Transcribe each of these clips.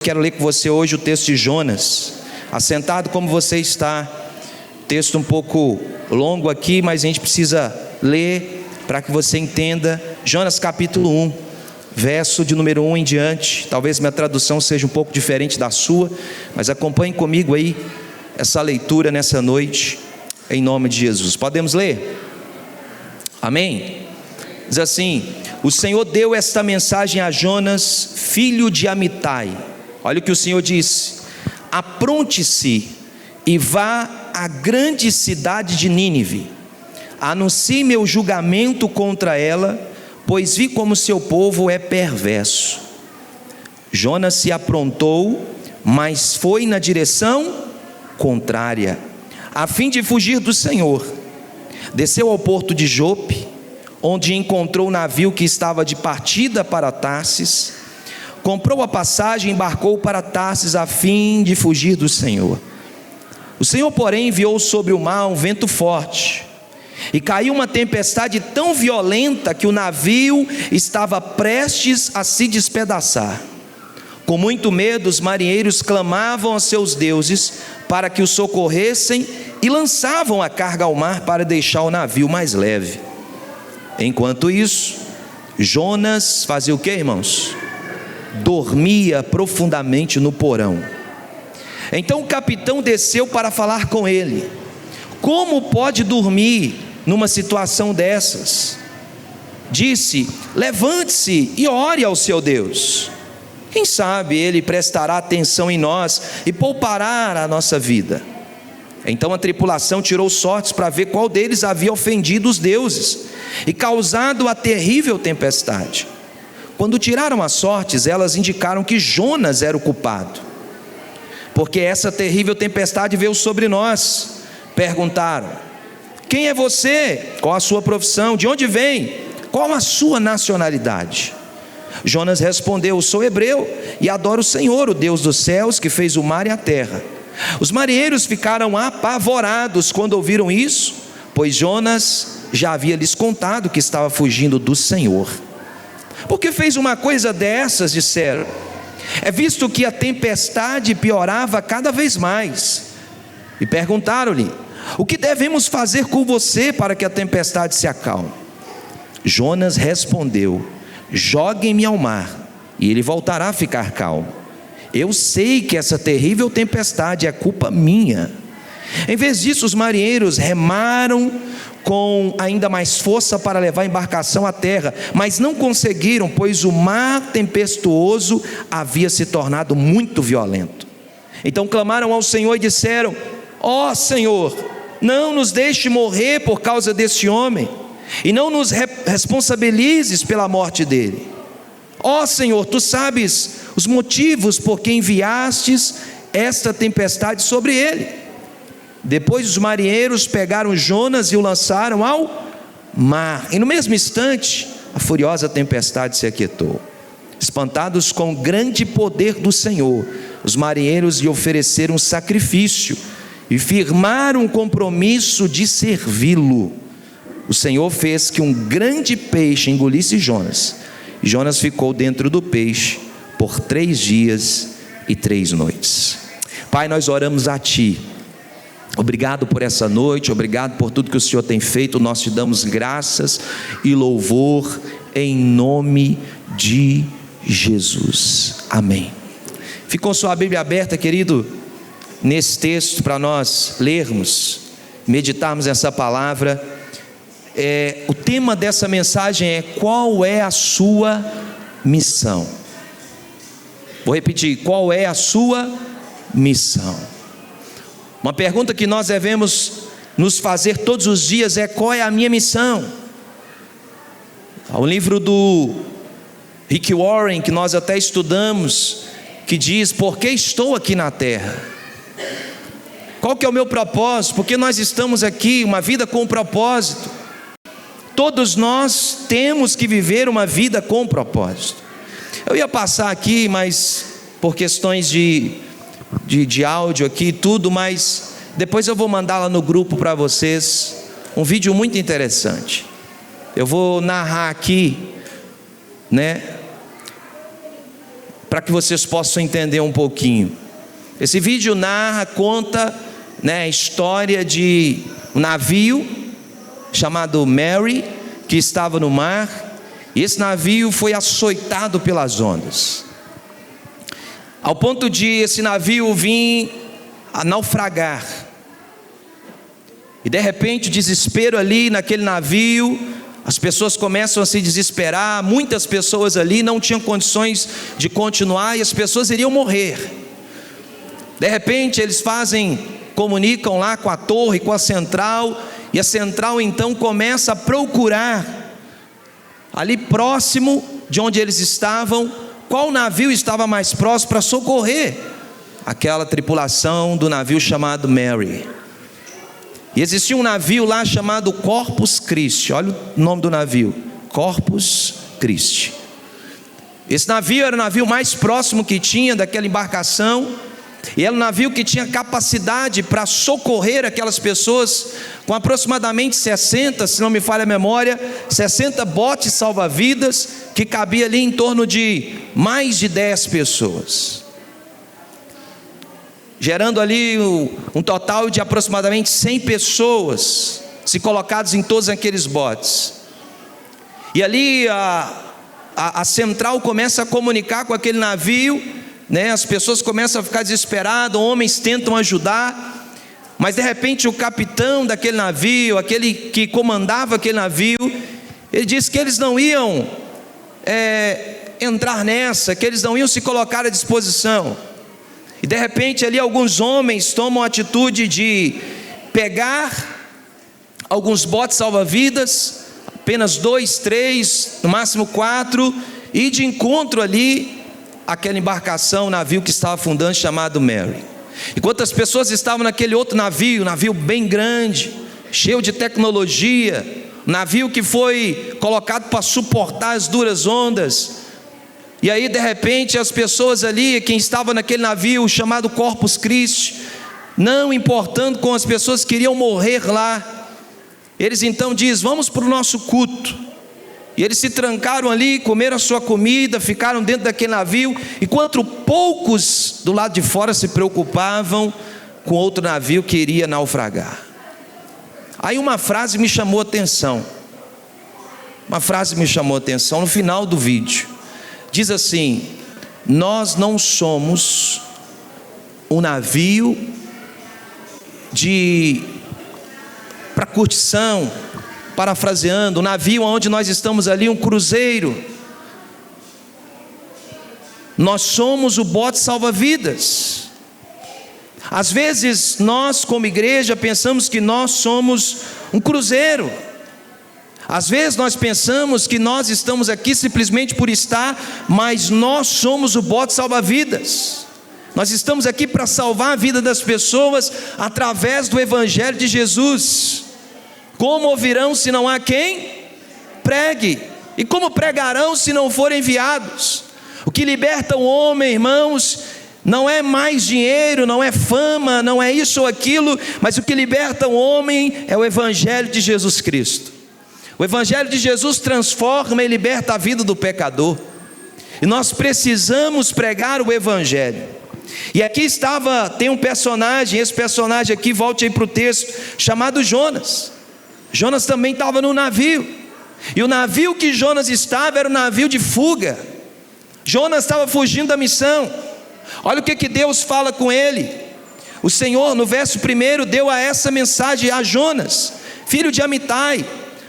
Quero ler com você hoje o texto de Jonas. Assentado como você está, texto um pouco longo aqui, mas a gente precisa ler para que você entenda. Jonas capítulo 1, verso de número 1 em diante. Talvez minha tradução seja um pouco diferente da sua, mas acompanhe comigo aí essa leitura nessa noite, em nome de Jesus. Podemos ler? Amém? Diz assim: o Senhor deu esta mensagem a Jonas, filho de Amitai. Olha o que o Senhor disse: apronte-se e vá à grande cidade de Nínive, anuncie meu julgamento contra ela, pois vi como seu povo é perverso. Jonas se aprontou, mas foi na direção contrária, a fim de fugir do Senhor. Desceu ao porto de Jope, onde encontrou o navio que estava de partida para Tarsis. Comprou a passagem e embarcou para Tarsis a fim de fugir do Senhor. O Senhor, porém, enviou sobre o mar um vento forte, e caiu uma tempestade tão violenta que o navio estava prestes a se despedaçar. Com muito medo, os marinheiros clamavam a seus deuses para que os socorressem e lançavam a carga ao mar para deixar o navio mais leve. Enquanto isso, Jonas fazia o que, irmãos? Dormia profundamente no porão. Então o capitão desceu para falar com ele. Como pode dormir numa situação dessas? Disse: levante-se e ore ao seu Deus. Quem sabe ele prestará atenção em nós e poupará a nossa vida. Então a tripulação tirou sortes para ver qual deles havia ofendido os deuses e causado a terrível tempestade. Quando tiraram as sortes, elas indicaram que Jonas era o culpado, porque essa terrível tempestade veio sobre nós. Perguntaram: quem é você? Qual a sua profissão? De onde vem? Qual a sua nacionalidade? Jonas respondeu: sou hebreu e adoro o Senhor, o Deus dos céus, que fez o mar e a terra. Os marinheiros ficaram apavorados quando ouviram isso, pois Jonas já havia lhes contado que estava fugindo do Senhor. Por que fez uma coisa dessas? Disseram. É visto que a tempestade piorava cada vez mais. E perguntaram-lhe: o que devemos fazer com você para que a tempestade se acalme? Jonas respondeu: joguem-me ao mar e ele voltará a ficar calmo. Eu sei que essa terrível tempestade é culpa minha. Em vez disso, os marinheiros remaram com ainda mais força para levar a embarcação à terra, mas não conseguiram, pois o mar tempestuoso havia se tornado muito violento. Então clamaram ao Senhor e disseram: ó Senhor, não nos deixe morrer por causa desse homem, e não nos responsabilizes pela morte dele. Ó Senhor, tu sabes os motivos por que enviastes esta tempestade sobre ele. Depois os marinheiros pegaram Jonas e o lançaram ao mar, e no mesmo instante a furiosa tempestade se aquietou. Espantados com o grande poder do Senhor, os marinheiros lhe ofereceram um sacrifício e firmaram um compromisso de servi-lo. O Senhor fez que um grande peixe engolisse Jonas, e Jonas ficou dentro do peixe por 3 dias e 3 noites. Pai, nós oramos a Ti. Obrigado por essa noite, obrigado por tudo que o Senhor tem feito. Nós te damos graças e louvor em nome de Jesus. Amém. Ficou sua Bíblia aberta, querido, nesse texto para nós lermos, meditarmos essa palavra. O tema dessa mensagem é: qual é a sua missão? Vou repetir: qual é a sua missão? Uma pergunta que nós devemos nos fazer todos os dias é: qual é a minha missão? Há um livro do Rick Warren, que nós até estudamos, que diz: por que estou aqui na terra? Qual que é o meu propósito? Porque nós estamos aqui, uma vida com propósito. Todos nós temos que viver uma vida com propósito. Eu ia passar aqui, mas por questões de áudio aqui e tudo, mas depois eu vou mandar lá no grupo para vocês um vídeo muito interessante. Eu vou narrar aqui, né, para que vocês possam entender um pouquinho. Esse vídeo conta, a história de um navio chamado Mary, que estava no mar, e esse navio foi açoitado pelas ondas, ao ponto de esse navio vir a naufragar. E de repente o desespero ali naquele navio, as pessoas começam a se desesperar, muitas pessoas ali não tinham condições de continuar e as pessoas iriam morrer. De repente eles comunicam lá com a torre, com a central, e a central então começa a procurar ali próximo de onde eles estavam, qual navio estava mais próximo para socorrer aquela tripulação do navio chamado Mary. E existia um navio lá chamado Corpus Christi. Olha o nome do navio, Corpus Christi. Esse navio era o navio mais próximo que tinha daquela embarcação, e era um navio que tinha capacidade para socorrer aquelas pessoas, com aproximadamente 60, se não me falha a memória, 60 botes salva-vidas, que cabia ali em torno de mais de 10 pessoas, gerando ali um total de aproximadamente 100 pessoas se colocadas em todos aqueles botes. E ali a central começa a comunicar com aquele navio, as pessoas começam a ficar desesperadas, homens tentam ajudar, mas de repente o capitão daquele navio, aquele que comandava aquele navio, ele disse que eles não iam entrar nessa, que eles não iam se colocar à disposição. E de repente ali alguns homens tomam a atitude de pegar alguns botes salva-vidas, apenas 2, 3, no máximo 4, e de encontro ali aquela embarcação, navio que estava afundando, chamado Mary. Enquanto as pessoas estavam naquele outro navio bem grande, cheio de tecnologia, navio que foi colocado para suportar as duras ondas. E aí de repente as pessoas ali, quem estava naquele navio chamado Corpus Christi, não importando com as pessoas que iriam morrer lá, eles então dizem: vamos para o nosso culto. E eles se trancaram ali, comeram a sua comida, ficaram dentro daquele navio, enquanto poucos do lado de fora se preocupavam com outro navio que iria naufragar. Aí uma frase me chamou a atenção, no final do vídeo. Diz assim: nós não somos um navio para curtição, parafraseando, um navio onde nós estamos ali, um cruzeiro. Nós somos o bote salva-vidas. Às vezes nós como igreja pensamos que nós somos um cruzeiro. Às vezes nós pensamos que nós estamos aqui simplesmente por estar, mas nós somos o bote salva-vidas. Nós estamos aqui para salvar a vida das pessoas através do Evangelho de Jesus. Como ouvirão se não há quem pregue? E como pregarão se não forem enviados? O que liberta o homem, irmãos, não é mais dinheiro, não é fama, não é isso ou aquilo, mas o que liberta o homem é o Evangelho de Jesus Cristo. O Evangelho de Jesus transforma e liberta a vida do pecador. E nós precisamos pregar o Evangelho. E aqui tem um personagem, esse personagem aqui, volte aí para o texto, chamado Jonas. Jonas também estava no navio. E o navio que Jonas estava era um navio de fuga. Jonas estava fugindo da missão. Olha o que Deus fala com ele. O Senhor, no verso 1, deu a essa mensagem a Jonas: filho de Amitai,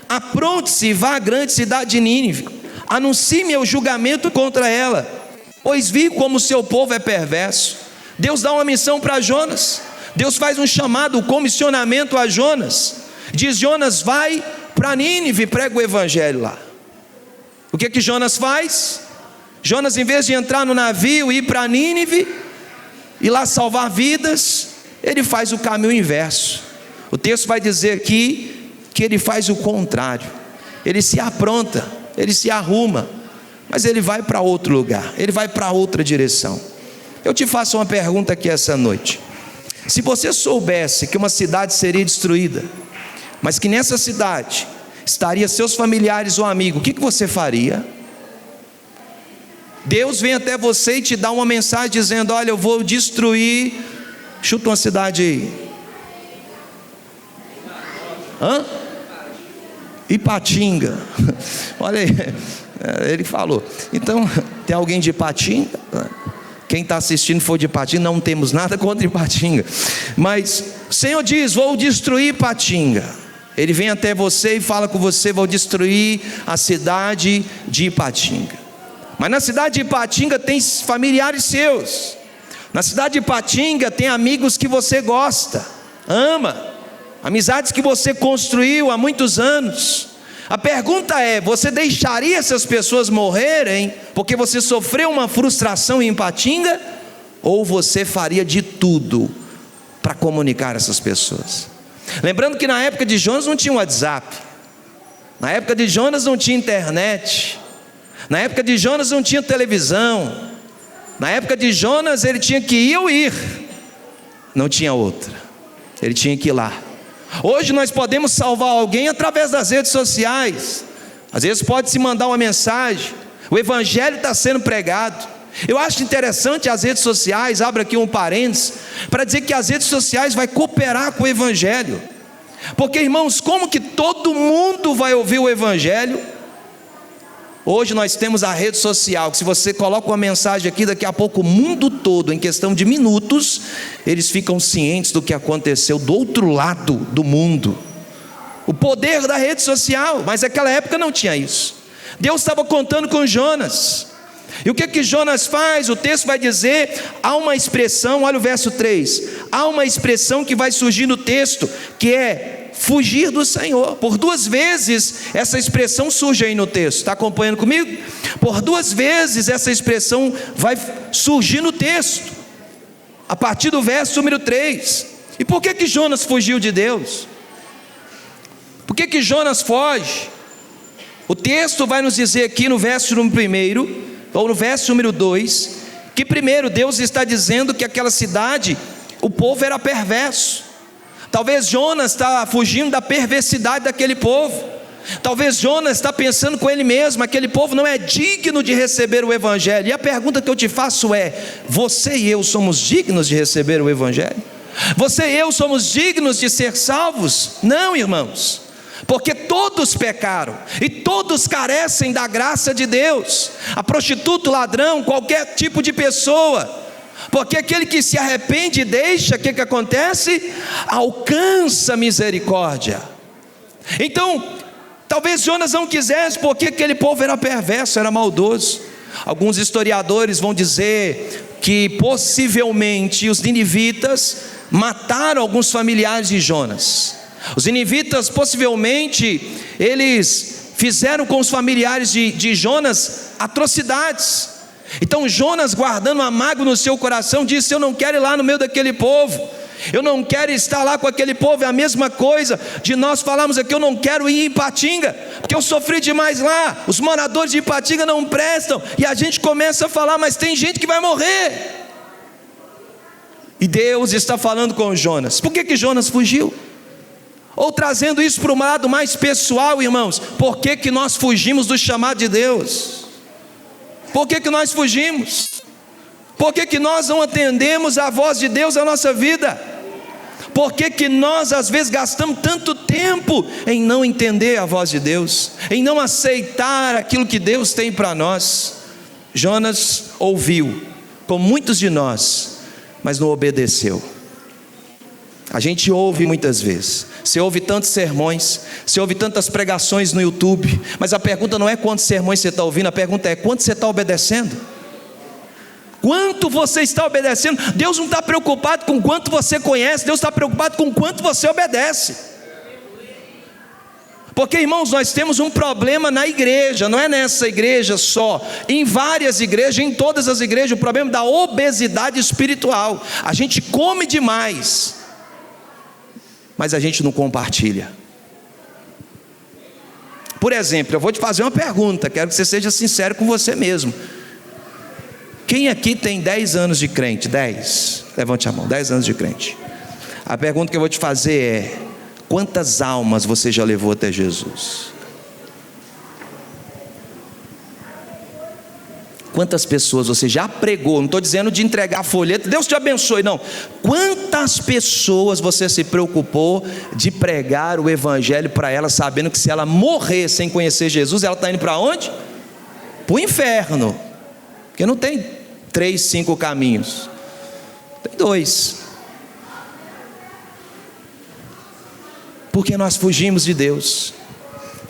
apronte-se e vá à grande cidade de Nínive, anuncie meu julgamento contra ela, pois vi como o seu povo é perverso. Deus dá uma missão para Jonas. Deus faz um chamado, um comissionamento a Jonas. Diz: Jonas, vai para Nínive e prega o Evangelho lá. O que Jonas faz? Jonas, em vez de entrar no navio e ir para Nínive e lá salvar vidas, ele faz o caminho inverso. O texto vai dizer aqui que ele faz o contrário. Ele se apronta, ele se arruma, mas ele vai para outro lugar, ele vai para outra direção. Eu te faço uma pergunta aqui essa noite: se você soubesse que uma cidade seria destruída, mas que nessa cidade estaria seus familiares ou amigos, o que você faria? Deus vem até você e te dá uma mensagem dizendo: olha, eu vou destruir, chuta uma cidade aí. Ipatinga. Olha aí, ele falou. Então, tem alguém de Ipatinga? Quem está assistindo for de Ipatinga, não temos nada contra Ipatinga, mas o Senhor diz: vou destruir Ipatinga. Ele vem até você e fala com você: vou destruir a cidade de Ipatinga. Mas na cidade de Ipatinga tem familiares seus, na cidade de Ipatinga tem amigos que você gosta, ama, amizades que você construiu há muitos anos. A pergunta é: você deixaria essas pessoas morrerem porque você sofreu uma frustração em Ipatinga? Ou você faria de tudo para comunicar essas pessoas? Lembrando que na época de Jonas não tinha WhatsApp, na época de Jonas não tinha internet, na época de Jonas não tinha televisão, na época de Jonas ele tinha que ir ou ir, não tinha outra, ele tinha que ir lá. Hoje nós podemos salvar alguém através das redes sociais. Às vezes pode se mandar uma mensagem, o evangelho está sendo pregado. Eu acho interessante as redes sociais, abro aqui um parênteses, para dizer que as redes sociais vai cooperar com o evangelho. Porque, irmãos, como que todo mundo vai ouvir o evangelho? Hoje nós temos a rede social, que se você coloca uma mensagem aqui, daqui a pouco o mundo todo, em questão de minutos, eles ficam cientes do que aconteceu do outro lado do mundo. O poder da rede social, mas naquela época não tinha isso. Deus estava contando com Jonas. E o que Jonas faz? O texto vai dizer, há uma expressão, olha o verso 3, há uma expressão que vai surgir no texto, que é fugir do Senhor. Por 2 vezes essa expressão surge aí no texto, está acompanhando comigo? Por 2 vezes essa expressão vai surgir no texto, a partir do verso número 3. E por que Jonas fugiu de Deus? Por que Jonas foge? O texto vai nos dizer aqui no verso número 1, ou no verso número 2, que primeiro Deus está dizendo que aquela cidade, o povo era perverso. Talvez Jonas está fugindo da perversidade daquele povo. Talvez Jonas está pensando com ele mesmo: aquele povo não é digno de receber o evangelho. E a pergunta que eu te faço é: você e eu somos dignos de receber o evangelho? Você e eu somos dignos de ser salvos? Não, irmãos, porque todos pecaram e todos carecem da graça de Deus. A prostituta, o ladrão, qualquer tipo de pessoa. Porque aquele que se arrepende e deixa, o que acontece? Alcança misericórdia. Então, talvez Jonas não quisesse, porque aquele povo era perverso, era maldoso. Alguns historiadores vão dizer que possivelmente os ninivitas mataram alguns familiares de Jonas. Os ninivitas possivelmente eles fizeram com os familiares de Jonas atrocidades. Então Jonas, guardando uma mágoa no seu coração, disse: eu não quero ir lá no meio daquele povo, eu não quero estar lá com aquele povo. É a mesma coisa de nós falarmos aqui: eu não quero ir em Ipatinga, porque eu sofri demais lá, os moradores de Ipatinga não prestam. E a gente começa a falar: mas tem gente que vai morrer. E Deus está falando com Jonas. Por que Jonas fugiu? Ou trazendo isso para um lado mais pessoal, irmãos, por que nós fugimos do chamado de Deus? Por que nós fugimos? Por que nós não atendemos a voz de Deus na nossa vida? Por que nós às vezes gastamos tanto tempo em não entender a voz de Deus, em não aceitar aquilo que Deus tem para nós? Jonas ouviu, como muitos de nós, mas não obedeceu. A gente ouve muitas vezes, você ouve tantos sermões, você ouve tantas pregações no YouTube, mas a pergunta não é quantos sermões você está ouvindo, a pergunta é quanto você está obedecendo. Quanto você está obedecendo? Deus não está preocupado com quanto você conhece, Deus está preocupado com quanto você obedece. Porque, irmãos, nós temos um problema na igreja, não é nessa igreja só, em várias igrejas, em todas as igrejas, o problema da obesidade espiritual. A gente come demais, mas a gente não compartilha. Por exemplo, eu vou te fazer uma pergunta, quero que você seja sincero com você mesmo. Quem aqui tem 10 anos de crente? 10? Levante a mão, 10 anos de crente. A pergunta que eu vou te fazer é: quantas almas você já levou até Jesus? Quantas pessoas você já pregou? Não estou dizendo de entregar folheto, Deus te abençoe, não. Quantas pessoas você se preocupou de pregar o evangelho para ela, sabendo que se ela morrer sem conhecer Jesus, ela está indo para onde? Para o inferno. Porque não tem 3, 5 caminhos, tem 2. Porque nós fugimos de Deus.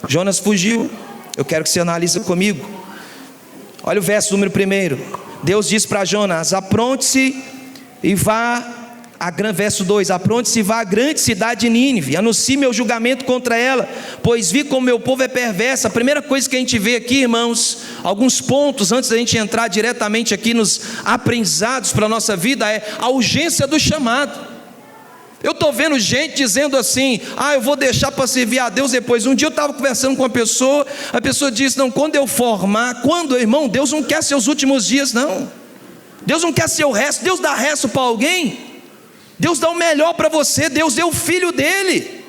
Jonas fugiu. Eu quero que você analise comigo. Olha o verso número 1. Deus diz para Jonas: apronte-se e vá verso 2: apronte-se e vá à grande cidade de Nínive, anuncie meu julgamento contra ela, pois vi como meu povo é perverso. A primeira coisa que a gente vê aqui, irmãos, alguns pontos antes da gente entrar diretamente aqui nos aprendizados para a nossa vida, é a urgência do chamado. Eu estou vendo gente dizendo assim: eu vou deixar para servir a Deus depois. Um dia eu estava conversando com uma pessoa, a pessoa disse: não, quando eu formar, irmão, Deus não quer seus últimos dias, não. Deus não quer seu resto. Deus dá resto para alguém? Deus dá o melhor para você. Deus deu o filho dele.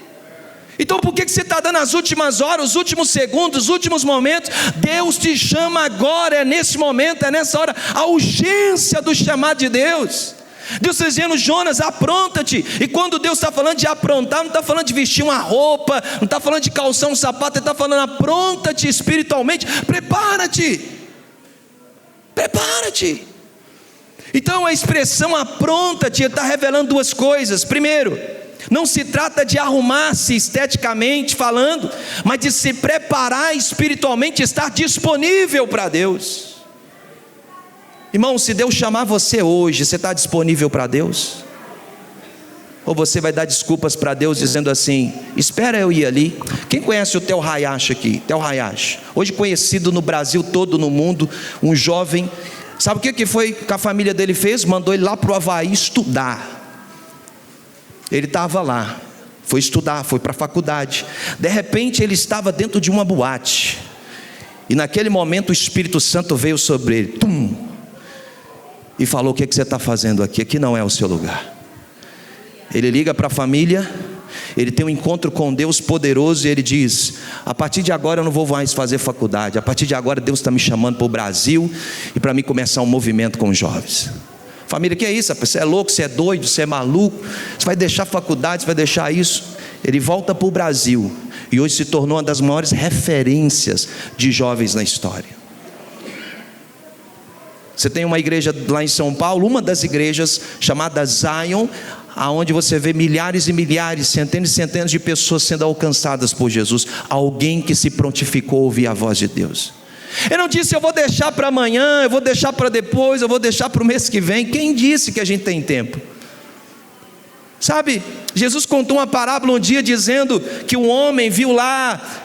Então por que você está dando as últimas horas, os últimos segundos, os últimos momentos? Deus te chama agora, é nesse momento, é nessa hora, a urgência do chamado de Deus. Deus está dizendo: Jonas, apronta-te. E quando Deus está falando de aprontar, não está falando de vestir uma roupa, não está falando de calçar um sapato, Ele está falando: apronta-te espiritualmente, prepara-te. Prepara-te. Então a expressão apronta-te está revelando 2 coisas. Primeiro, não se trata de arrumar-se esteticamente falando, mas de se preparar espiritualmente, estar disponível para Deus. Irmão, se Deus chamar você hoje, você está disponível para Deus? Ou você vai dar desculpas para Deus dizendo assim: espera eu ir ali? Quem conhece o Theo Hayashi aqui? Theo Hayashi, hoje conhecido no Brasil todo, no mundo, um jovem. Sabe o que foi que a família dele fez? Mandou ele lá para o Havaí estudar. Ele estava lá, foi estudar, foi para a faculdade. De repente ele estava dentro de uma boate, e naquele momento o Espírito Santo veio sobre ele, e falou: o que você está fazendo aqui? Aqui não é o seu lugar. Ele liga para a família, ele tem um encontro com Deus poderoso, e ele diz: a partir de agora eu não vou mais fazer faculdade, a partir de agora Deus está me chamando para o Brasil, e para mim começar um movimento com os jovens. Família, que é isso? Você é louco, você é doido, você é maluco, você vai deixar a faculdade, você vai deixar isso? Ele volta para o Brasil, e hoje se tornou uma das maiores referências de jovens na história. Você tem uma igreja lá em São Paulo, uma das igrejas chamada Zion, aonde você vê milhares e milhares, centenas e centenas de pessoas sendo alcançadas por Jesus. Alguém que se prontificou a ouvir a voz de Deus. Ele não disse: eu vou deixar para amanhã, eu vou deixar para depois, eu vou deixar para o mês que vem. Quem disse que a gente tem tempo? Sabe, Jesus contou uma parábola um dia dizendo que um homem viu lá,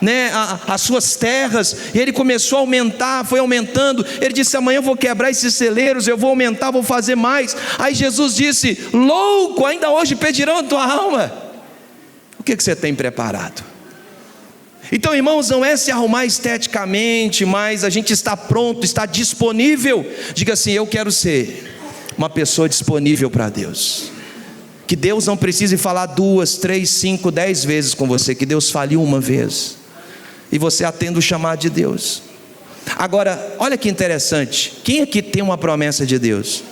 as suas terras, e ele começou a aumentar, foi aumentando. Ele disse: amanhã eu vou quebrar esses celeiros, eu vou aumentar, vou fazer mais. Aí Jesus disse: louco, ainda hoje pedirão a tua alma. O que você tem preparado? Então, irmãos, não é se arrumar esteticamente, mas a gente está pronto, está disponível. Diga assim: eu quero ser uma pessoa disponível para Deus. Que Deus não precise falar 2, 3, 5, 10 vezes com você, que Deus fale uma vez, e você atenda o chamado de Deus. Agora, olha que interessante, quem aqui tem uma promessa de Deus?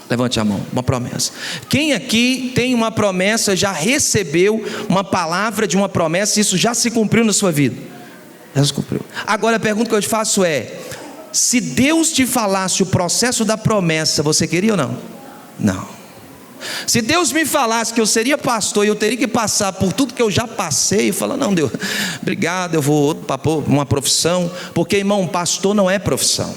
Levante a mão, uma promessa. Quem aqui tem uma promessa, já recebeu uma palavra de uma promessa, isso já se cumpriu na sua vida? Já se cumpriu. Agora a pergunta que eu te faço é: se Deus te falasse o processo da promessa, você queria ou não? Não. Se Deus me falasse que eu seria pastor e eu teria que passar por tudo que eu já passei, eu falo: não, Deus, obrigado, eu vou para uma profissão. Porque, irmão, pastor não é profissão,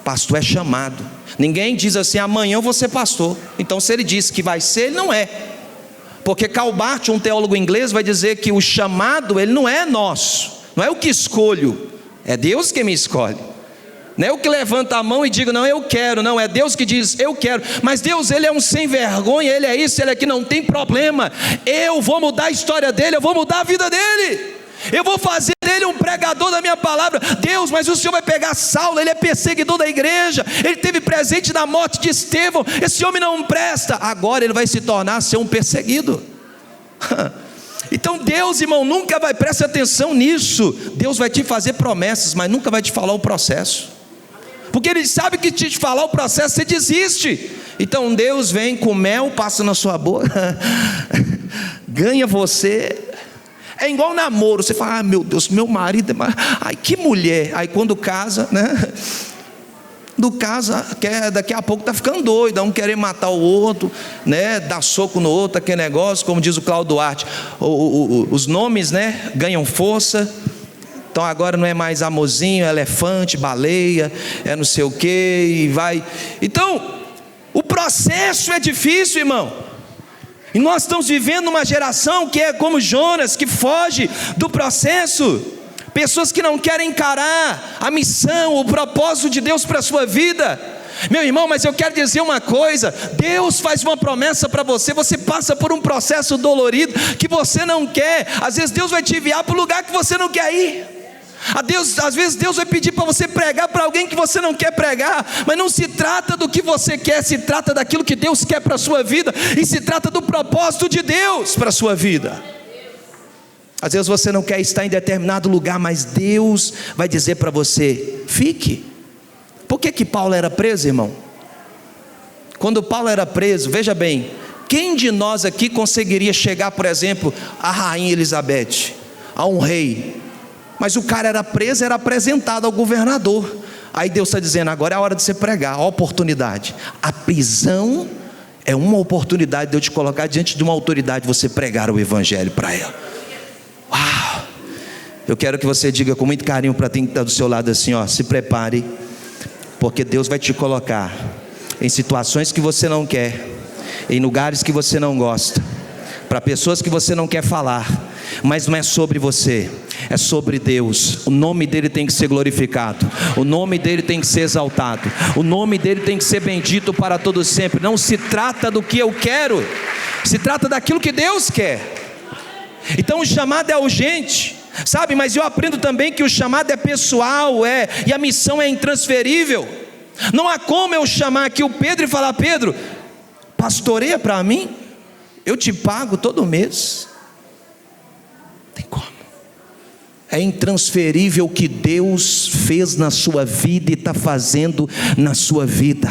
pastor é chamado. Ninguém diz assim: amanhã eu vou ser pastor. Então se ele disse que vai ser, ele não é. Porque Karl Barth, um teólogo inglês, vai dizer que o chamado, ele não é nosso, não é o que escolho, é Deus que me escolhe. Não é eu que levanta a mão e digo: não, eu quero. Não, é Deus que diz: eu quero. Mas Deus, Ele é um sem vergonha, Ele é isso, Ele é que não tem problema. Eu vou mudar a história dele, eu vou mudar a vida dele, eu vou fazer dele um pregador da minha palavra. Deus, mas o Senhor vai pegar Saulo, ele é perseguidor da igreja, ele teve presente na morte de Estevão, esse homem não presta, agora ele vai se tornar ser um perseguido. Então Deus, irmão, nunca vai, preste atenção nisso, Deus vai te fazer promessas, mas nunca vai te falar o processo. porque Ele sabe que te falar o processo você desiste. Então Deus vem com mel, passa na sua boca, ganha você. É igual namoro, você fala, meu Deus, meu marido, ai que mulher. Aí quando casa, né? Do casa, daqui a pouco está ficando doido, um querer matar o outro, né? Dar soco no outro, aquele negócio, como diz o Cláudio Duarte, os nomes, né? Ganham força. Então agora não é mais amorzinho, elefante, baleia, é não sei o que, e vai. Então, o processo é difícil, irmão. E nós estamos vivendo uma geração que é como Jonas, que foge do processo. Pessoas que não querem encarar a missão, o propósito de Deus para a sua vida. Meu irmão, mas eu quero dizer uma coisa: Deus faz uma promessa para você, você passa por um processo dolorido que você não quer. Às vezes Deus vai te enviar para o lugar que você não quer ir. Às vezes Deus vai pedir para você pregar para alguém que você não quer pregar. Mas não se trata do que você quer, se trata daquilo que Deus quer para a sua vida. E se trata do propósito de Deus para a sua vida. Às vezes você não quer estar em determinado lugar, mas Deus vai dizer para você, fique. Por que Paulo era preso, irmão? Quando Paulo era preso, veja bem, quem de nós aqui conseguiria chegar, por exemplo, à rainha Elizabeth, a um rei? Mas o cara era preso, era apresentado ao governador. Aí Deus está dizendo, agora é a hora de você pregar, a oportunidade. A prisão é uma oportunidade de eu te colocar diante de uma autoridade, você pregar o evangelho para ela. Uau! Eu quero que você diga com muito carinho para quem está do seu lado assim, ó, se prepare, porque Deus vai te colocar em situações que você não quer, em lugares que você não gosta, para pessoas que você não quer falar, mas não é sobre você, é sobre Deus. O nome dele tem que ser glorificado, o nome dele tem que ser exaltado, o nome dele tem que ser bendito para todo sempre. Não se trata do que eu quero, se trata daquilo que Deus quer. Então o chamado é urgente, sabe? Mas eu aprendo também que o chamado é pessoal, e a missão é intransferível. Não há como eu chamar aqui o Pedro e falar, Pedro, pastoreia para mim, eu te pago todo mês. Não tem como. É intransferível o que Deus fez na sua vida e está fazendo na sua vida.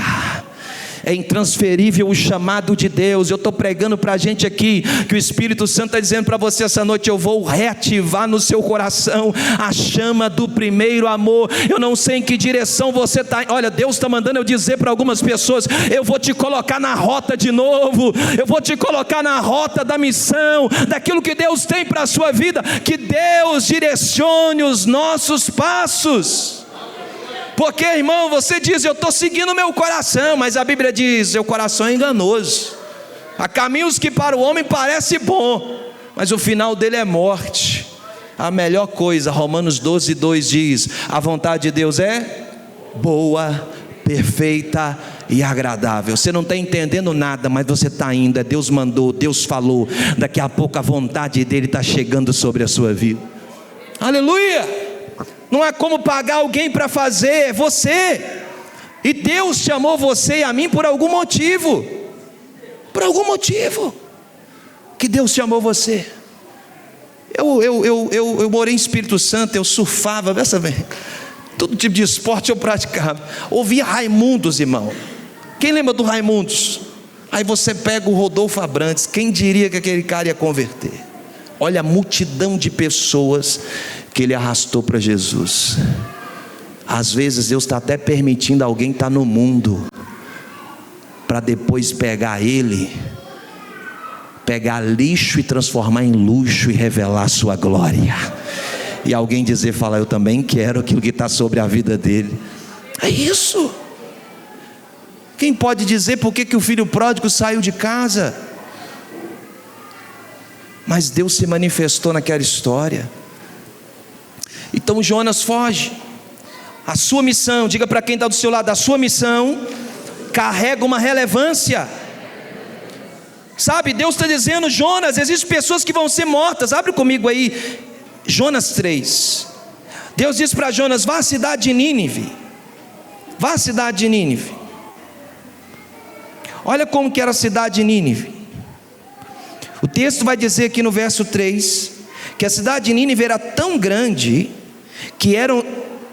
É intransferível o chamado de Deus. Eu estou pregando para a gente aqui, que o Espírito Santo está dizendo para você essa noite, eu vou reativar no seu coração a chama do primeiro amor. Eu não sei em que direção você está. Olha, Deus está mandando eu dizer para algumas pessoas, eu vou te colocar na rota de novo, eu vou te colocar na rota da missão, daquilo que Deus tem para a sua vida. Que Deus direcione os nossos passos. Porque, irmão, você diz, eu estou seguindo o meu coração, mas a Bíblia diz, seu coração é enganoso. Há caminhos que para o homem parece bom, mas o final dele é morte. A melhor coisa, Romanos 12:2 diz, a vontade de Deus é boa, perfeita e agradável. Você não está entendendo nada, mas você está indo, Deus mandou, Deus falou, daqui a pouco a vontade dele está chegando sobre a sua vida. Aleluia! Não é como pagar alguém para fazer, é você. E Deus chamou você e a mim por algum motivo. Por algum motivo que Deus chamou você. Eu morei em Espírito Santo, eu surfava, todo tipo de esporte eu praticava. Ouvia Raimundos, irmão. Quem lembra do Raimundos? Aí você pega o Rodolfo Abrantes, quem diria que aquele cara ia converter? Olha a multidão de pessoas que ele arrastou para Jesus. Às vezes Deus está até permitindo alguém estar no mundo, para depois pegar ele, pegar lixo e transformar em luxo e revelar a sua glória. E alguém dizer, falar, eu também quero aquilo que está sobre a vida dele. É isso. Quem pode dizer por que o filho pródigo saiu de casa? Mas Deus se manifestou naquela história. Então Jonas foge. A sua missão, diga para quem está do seu lado, a sua missão carrega uma relevância. Sabe, Deus está dizendo, Jonas, existem pessoas que vão ser mortas. Abre comigo aí, Jonas 3. Deus diz para Jonas, vá à cidade de Nínive. Vá à cidade de Nínive. Olha como que era a cidade de Nínive. O texto vai dizer aqui no verso 3, que a cidade de Nínive era tão grande, que eram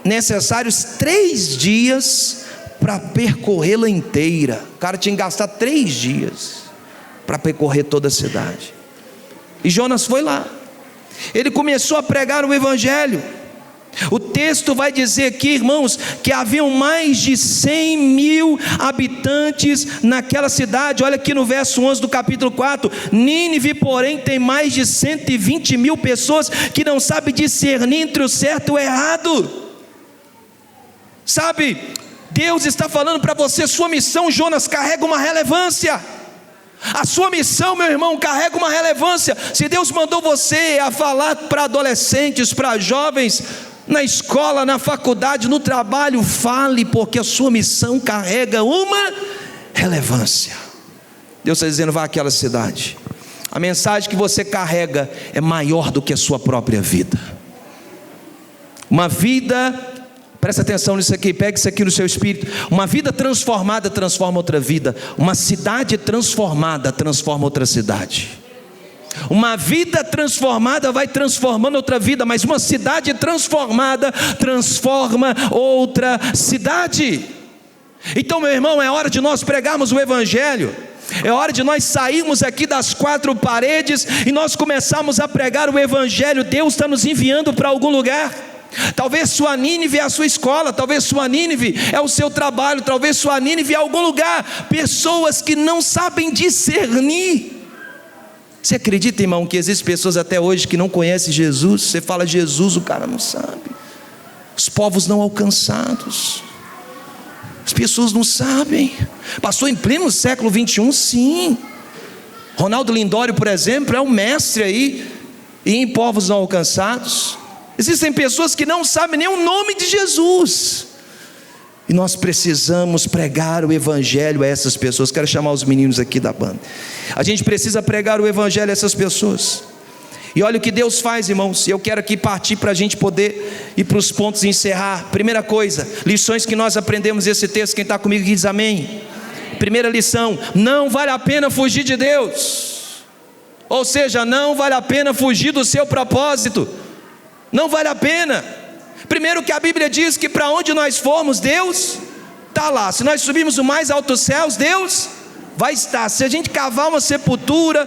necessários 3 dias para percorrê-la inteira. O cara tinha que gastar 3 dias para percorrer toda a cidade. E Jonas foi lá, ele começou a pregar o evangelho. O texto vai dizer aqui, irmãos, que haviam mais de 100 mil habitantes naquela cidade. Olha aqui no verso 11 do capítulo 4: Nínive, porém, tem mais de 120 mil pessoas que não sabem discernir entre o certo e o errado. Sabe, Deus está falando para você, sua missão, Jonas, carrega uma relevância. A sua missão, meu irmão, carrega uma relevância. Se Deus mandou você a falar para adolescentes, para jovens, na escola, na faculdade, no trabalho, fale, porque a sua missão carrega uma relevância. Deus está dizendo: vá àquela cidade. A mensagem que você carrega é maior do que a sua própria vida. Uma vida, presta atenção nisso aqui, pegue isso aqui no seu espírito. Uma vida transformada transforma outra vida. Uma cidade transformada transforma outra cidade. Uma vida transformada vai transformando outra vida, mas uma cidade transformada transforma outra cidade. Então, meu irmão, é hora de nós pregarmos o evangelho. É hora de nós sairmos aqui das 4 paredes e nós começarmos a pregar o evangelho. Deus está nos enviando para algum lugar. Talvez sua Nínive é a sua escola, talvez sua Nínive é o seu trabalho, talvez sua Nínive é algum lugar. Pessoas que não sabem discernir. Você acredita, irmão, que existem pessoas até hoje que não conhecem Jesus? Você fala Jesus, o cara não sabe. Os povos não alcançados, as pessoas não sabem. Passou em pleno século 21, sim. Ronaldo Lindório, por exemplo, é um mestre aí em povos não alcançados. Existem pessoas que não sabem nem o nome de Jesus, e nós precisamos pregar o evangelho a essas pessoas. Quero chamar os meninos aqui da banda. A gente precisa pregar o evangelho a essas pessoas. E olha o que Deus faz, irmãos. Eu quero aqui partir para a gente poder ir para os pontos e encerrar. Primeira coisa, lições que nós aprendemos nesse texto. Quem está comigo diz amém. Primeira lição: não vale a pena fugir de Deus. Ou seja, não vale a pena fugir do seu propósito. Não vale a pena. Primeiro, que a Bíblia diz que para onde nós formos, Deus está lá. Se nós subirmos o mais altos céus, Deus vai estar. Se a gente cavar uma sepultura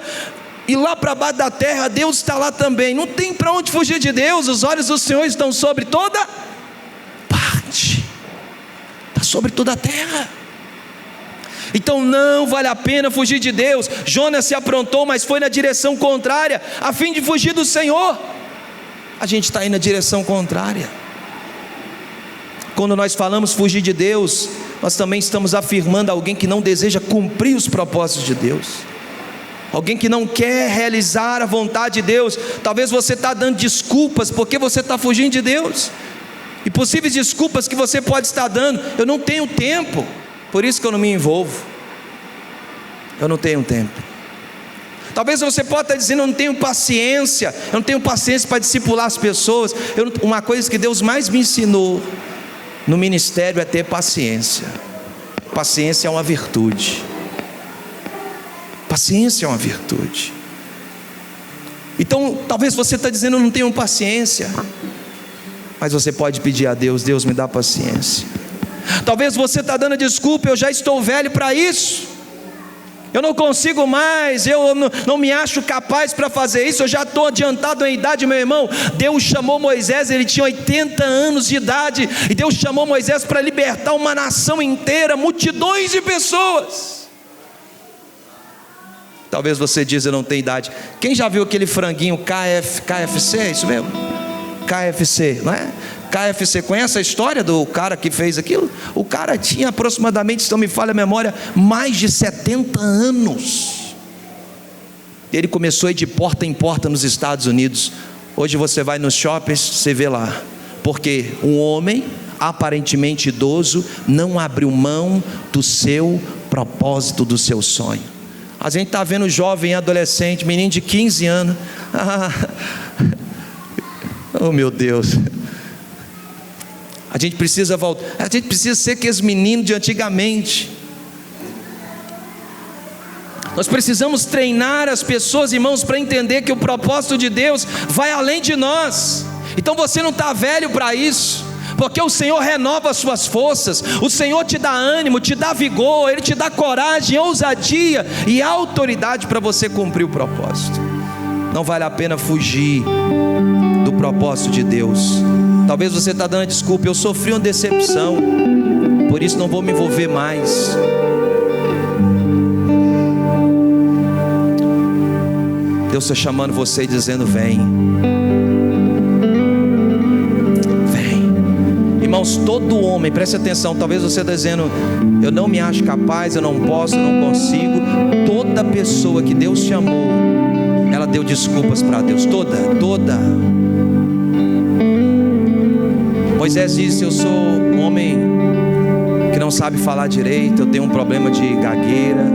e lá para baixo da terra, Deus está lá também. Não tem para onde fugir de Deus. Os olhos do Senhor estão sobre toda parte, está sobre toda a terra. Então não vale a pena fugir de Deus. Jonas se aprontou, mas foi na direção contrária, a fim de fugir do Senhor. A gente está indo na direção contrária. Quando nós falamos fugir de Deus, nós também estamos afirmando alguém que não deseja cumprir os propósitos de Deus, alguém que não quer realizar a vontade de Deus. Talvez você está dando desculpas porque você está fugindo de Deus, e possíveis desculpas que você pode estar dando: eu não tenho tempo, por isso que eu não me envolvo, eu não tenho tempo. Talvez você possa estar dizendo: eu não tenho paciência para discipular as pessoas. Uma coisa que Deus mais me ensinou no ministério é ter paciência. Paciência é uma virtude. Paciência é uma virtude. Então, talvez você está dizendo: eu não tenho paciência, mas você pode pedir a Deus: Deus, me dá paciência. Talvez você está dando desculpa: eu já estou velho para isso, eu não consigo mais, eu não me acho capaz para fazer isso, eu já estou adiantado em idade. Meu irmão, Deus chamou Moisés, ele tinha 80 anos de idade, e Deus chamou Moisés para libertar uma nação inteira, multidões de pessoas. Talvez você diz: eu não tenho idade. Quem já viu aquele franguinho KFC, é isso mesmo? KFC, não é? KFC, conhece a história do cara que fez aquilo? O cara tinha aproximadamente, se não me falha a memória, mais de 70 anos. Ele começou a ir de porta em porta nos Estados Unidos. Hoje você vai nos shoppings, você vê lá, porque um homem aparentemente idoso não abriu mão do seu propósito, do seu sonho. A gente está vendo jovem, adolescente, menino de 15 anos. Oh meu Deus, a gente precisa voltar, a gente precisa ser aqueles meninos de antigamente. Nós precisamos treinar as pessoas, irmãos, para entender que o propósito de Deus vai além de nós. Então você não está velho para isso, porque o Senhor renova as suas forças, o Senhor te dá ânimo, te dá vigor, Ele te dá coragem, ousadia e autoridade para você cumprir o propósito. Não vale a pena fugir do propósito de Deus. Talvez você está dando desculpa: eu sofri uma decepção, por isso não vou me envolver mais. Deus está chamando você e dizendo: vem. Irmãos, todo homem, preste atenção, talvez você está dizendo: eu não me acho capaz, eu não posso, eu não consigo. Toda pessoa que Deus chamou, ela deu desculpas para Deus, toda. Moisés disse: eu sou um homem que não sabe falar direito, eu tenho um problema de gagueira.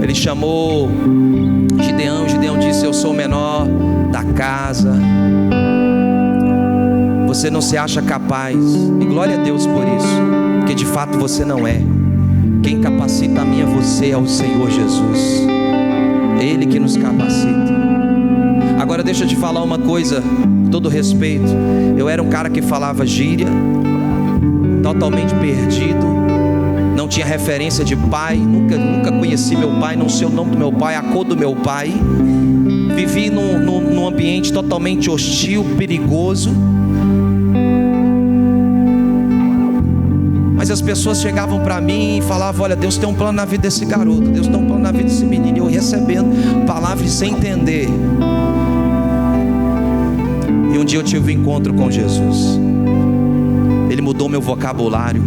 Ele chamou Gideão disse: eu sou o menor da casa. Você não se acha capaz, e glória a Deus por isso, porque de fato você não é. Quem capacita a mim é você, é o Senhor Jesus. É Ele que nos capacita. Agora deixa eu te falar uma coisa, com todo respeito. Eu era um cara que falava gíria, totalmente perdido, não tinha referência de pai, nunca conheci meu pai, não sei o nome do meu pai, a cor do meu pai. Vivi num ambiente totalmente hostil, perigoso. Mas as pessoas chegavam para mim e falavam: olha, Deus tem um plano na vida desse garoto, Deus tem um plano na vida desse menino. E eu recebendo palavras sem entender. E um dia eu tive um encontro com Jesus. Ele mudou meu vocabulário.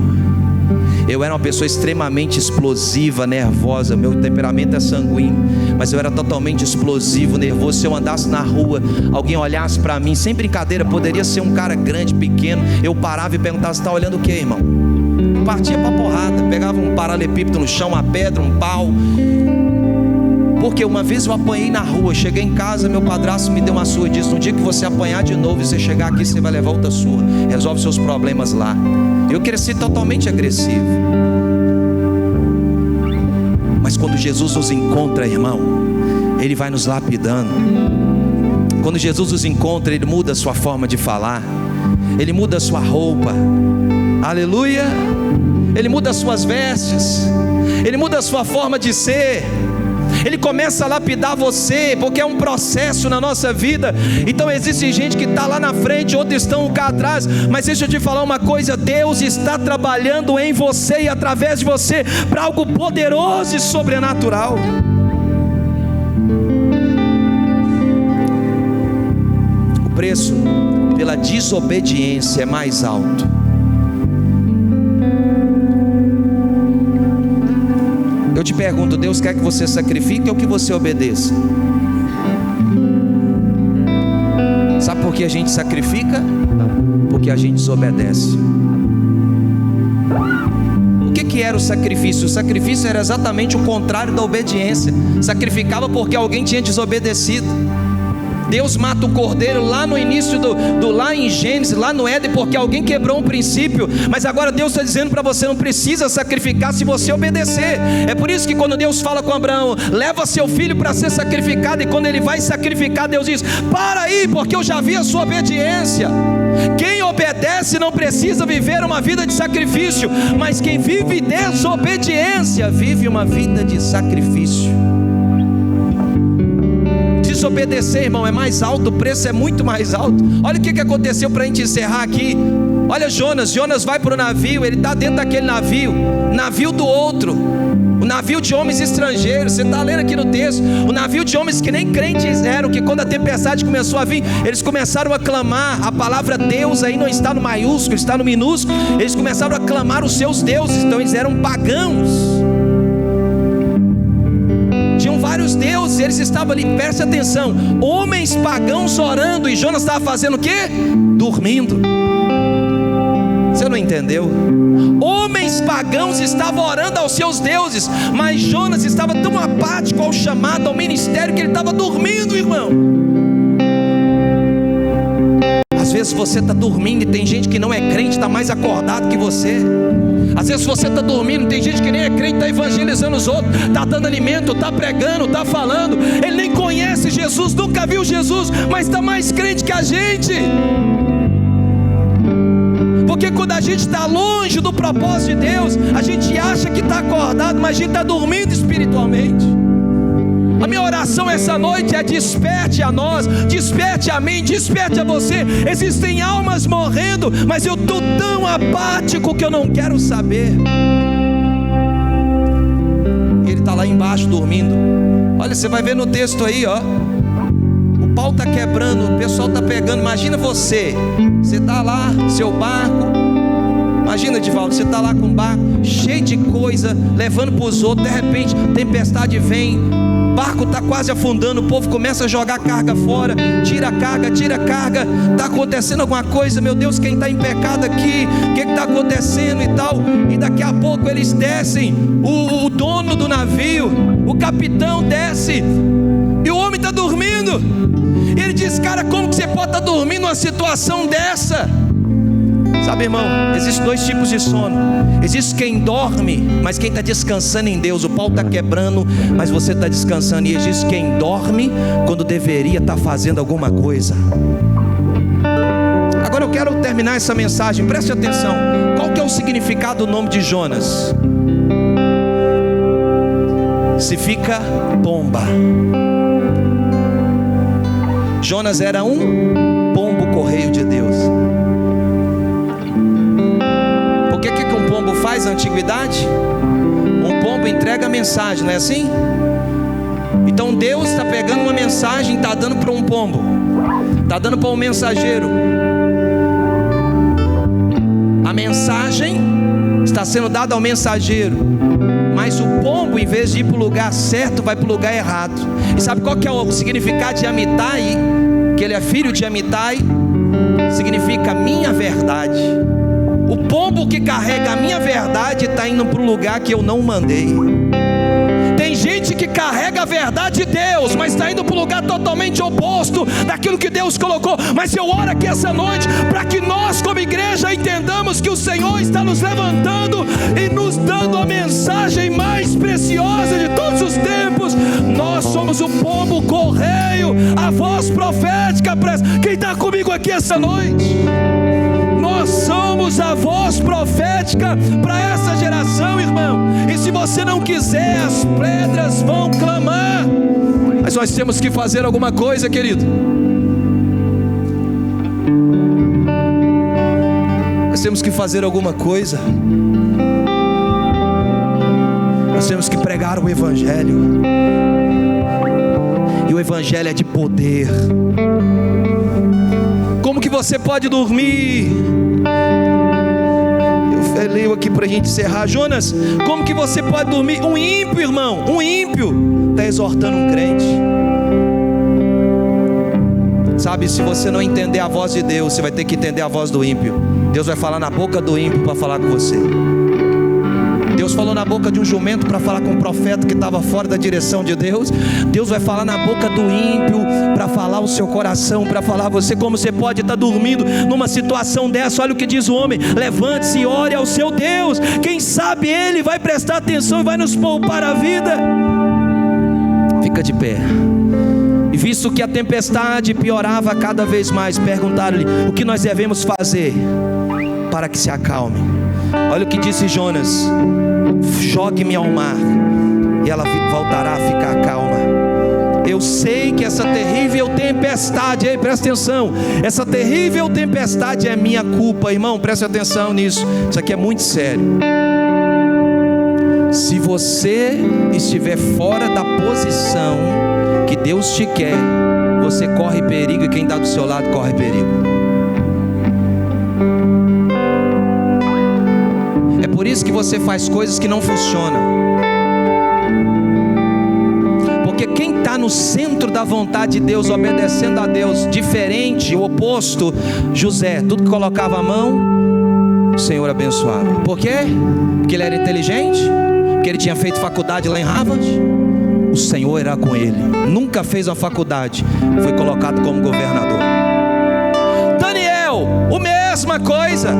Eu era uma pessoa extremamente explosiva, nervosa. Meu temperamento é sanguíneo, mas eu era totalmente explosivo, nervoso. Se eu andasse na rua, alguém olhasse para mim, sem brincadeira, poderia ser um cara grande, pequeno, eu parava e perguntava: você está olhando o que, irmão? Partia para porrada, pegava um paralelepípedo no chão, uma pedra, um pau. Porque uma vez eu apanhei na rua, cheguei em casa, meu padrasto me deu uma surra e disse: no dia que você apanhar de novo e você chegar aqui, você vai levar outra surra, resolve seus problemas lá. Eu cresci totalmente agressivo. Mas quando Jesus nos encontra, irmão, Ele vai nos lapidando. Quando Jesus nos encontra, Ele muda a sua forma de falar, Ele muda a sua roupa, aleluia. Ele muda as suas vestes, Ele muda a sua forma de ser. Ele começa a lapidar você, porque é um processo na nossa vida. Então existe gente que está lá na frente, outros estão cá atrás. Mas deixa eu te falar uma coisa: Deus está trabalhando em você e através de você para algo poderoso e sobrenatural. O preço pela desobediência é mais alto. Eu te pergunto: Deus quer que você sacrifique ou que você obedeça? Sabe por que a gente sacrifica? Porque a gente desobedece. O que era o sacrifício? O sacrifício era exatamente o contrário da obediência. Sacrificava porque alguém tinha desobedecido. Deus mata o cordeiro lá no início lá em Gênesis, lá no Éden, porque alguém quebrou um princípio. Mas agora Deus está dizendo para você: não precisa sacrificar se você obedecer. É por isso que quando Deus fala com Abraão: leva seu filho para ser sacrificado, e quando ele vai sacrificar, Deus diz: para aí, porque eu já vi a sua obediência. Quem obedece não precisa viver uma vida de sacrifício, mas quem vive desobediência vive uma vida de sacrifício. Desobedecer, irmão, é mais alto, o preço é muito mais alto. Olha o que aconteceu para a gente encerrar aqui. Olha Jonas vai para o navio, ele está dentro daquele navio do outro, o navio de homens estrangeiros. Você está lendo aqui no texto, o navio de homens que nem crentes eram, que quando a tempestade começou a vir, eles começaram a clamar. A palavra Deus aí não está no maiúsculo, está no minúsculo. Eles começaram a clamar os seus deuses, então eles eram pagãos. Tinham vários deuses, eles estavam ali, preste atenção, homens pagãos orando, e Jonas estava fazendo o quê? Dormindo. Você não entendeu? Homens pagãos estavam orando aos seus deuses, mas Jonas estava tão apático ao chamado, ao ministério, que ele estava dormindo, irmão. Às vezes você está dormindo e tem gente que não é crente, está mais acordado que você. Às vezes você está dormindo, tem gente que nem é crente, está evangelizando os outros, está dando alimento, está pregando, está falando. Ele nem conhece Jesus, nunca viu Jesus, mas está mais crente que a gente. Porque quando a gente está longe do propósito de Deus, a gente acha que está acordado, mas a gente está dormindo espiritualmente. A minha oração essa noite é: desperte a nós, desperte a mim, desperte a você. Existem almas morrendo, mas eu estou tão apático que eu não quero saber. Ele está lá embaixo dormindo. Olha, você vai ver no texto aí, ó. O pau está quebrando, o pessoal está pegando. Imagina você está lá, seu barco. Imagina, Divaldo, você está lá com um barco cheio de coisa, levando para os outros. De repente, tempestade vem, o barco está quase afundando. O povo começa a jogar carga fora. Tira a carga, está acontecendo alguma coisa. Meu Deus, quem está em pecado aqui? O que está acontecendo e tal? E daqui a pouco eles descem. O dono do navio, o capitão desce, e o homem está dormindo. Ele diz: cara, como que você pode estar dormindo numa situação dessa? Sabe, irmão, existem dois tipos de sono. Existe quem dorme, mas quem está descansando em Deus. O pau está quebrando, mas você está descansando. E existe quem dorme quando deveria estar fazendo alguma coisa. Agora eu quero terminar essa mensagem. Preste atenção. Qual que é o significado do nome de Jonas? Significa pomba. Jonas era um pombo correio de Deus. O que um pombo faz na antiguidade? Um pombo entrega mensagem, não é assim? Então Deus está pegando uma mensagem e está dando para um pombo, está dando para um mensageiro. A mensagem está sendo dada ao mensageiro, mas o pombo, em vez de ir para o lugar certo, vai para o lugar errado. E sabe qual que é o significado de Amitai? Que ele é filho de Amitai. Significa minha verdade. O pombo que carrega a minha verdade está indo para o lugar que eu não mandei. Tem gente que carrega a verdade de Deus, mas está indo para o lugar totalmente oposto daquilo que Deus colocou. Mas eu oro aqui essa noite para que nós, como igreja, entendamos que o Senhor está nos levantando e nos dando a mensagem mais preciosa de todos os tempos. Nós somos o pombo correio, a voz profética. Quem está comigo aqui essa noite? Nós somos a voz profética para essa geração, irmão. E se você não quiser, as pedras vão clamar. Mas nós temos que fazer alguma coisa, querido. Nós temos que fazer alguma coisa. Nós temos que pregar o Evangelho. E o Evangelho é de poder. Como que você pode dormir? Eu leio aqui para a gente encerrar. Jonas, como que você pode dormir? Um ímpio, irmão, um ímpio está exortando um crente. Sabe, se você não entender a voz de Deus, você vai ter que entender a voz do ímpio. Deus vai falar na boca do ímpio para falar com você. Deus falou na boca de um jumento para falar com um profeta que estava fora da direção de Deus. Deus vai falar na boca do ímpio para falar o seu coração, para falar a você. Como você pode estar dormindo numa situação dessa? Olha o que diz o homem: levante-se e ore ao seu Deus. Quem sabe Ele vai prestar atenção e vai nos poupar a vida. Fica de pé. E visto que a tempestade piorava cada vez mais, perguntaram-lhe: o que nós devemos fazer para que se acalme? Olha o que disse Jonas: jogue-me ao mar e ela voltará a ficar calma. Eu sei que essa terrível tempestade, ei, presta atenção, essa terrível tempestade é minha culpa. Irmão, presta atenção nisso, isso aqui é muito sério. Se você estiver fora da posição que Deus te quer, você corre perigo, e quem está do seu lado corre perigo. Por isso que você faz coisas que não funcionam. Porque quem está no centro da vontade de Deus, obedecendo a Deus, diferente, o oposto, José, tudo que colocava a mão, o Senhor abençoava. Por quê? Porque ele era inteligente, porque ele tinha feito faculdade lá em Harvard. O Senhor era com ele. Nunca fez uma faculdade, foi colocado como governador. Daniel, a mesma coisa.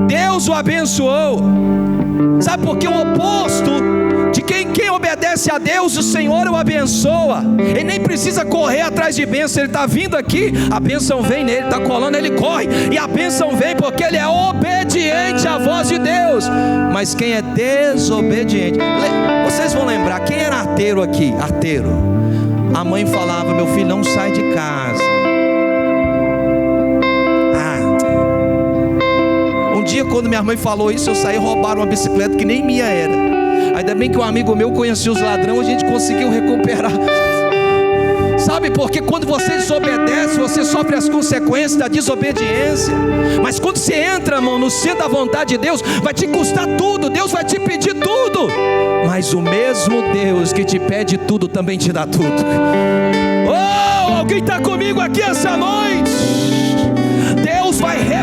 Deus o abençoou. Sabe por que o oposto de quem obedece obedece a Deus, o Senhor o abençoa. Ele nem precisa correr atrás de bênção. Ele está vindo aqui, a bênção vem nele, está colando, ele corre, e a bênção vem porque ele é obediente à voz de Deus. Mas quem é desobediente, vocês vão lembrar, quem era arteiro aqui? Arteiro. A mãe falava: meu filho, não sai de casa. Um dia, quando minha mãe falou isso, eu saí, roubaram uma bicicleta que nem minha era. Ainda bem que um amigo meu conhecia os ladrões, a gente conseguiu recuperar. Sabe, porque quando você desobedece, você sofre as consequências da desobediência. Mas quando você entra, irmão, no centro da vontade de Deus, vai te custar tudo, Deus vai te pedir tudo. Mas o mesmo Deus que te pede tudo, também te dá tudo. Oh, alguém está comigo aqui essa noite? Deus vai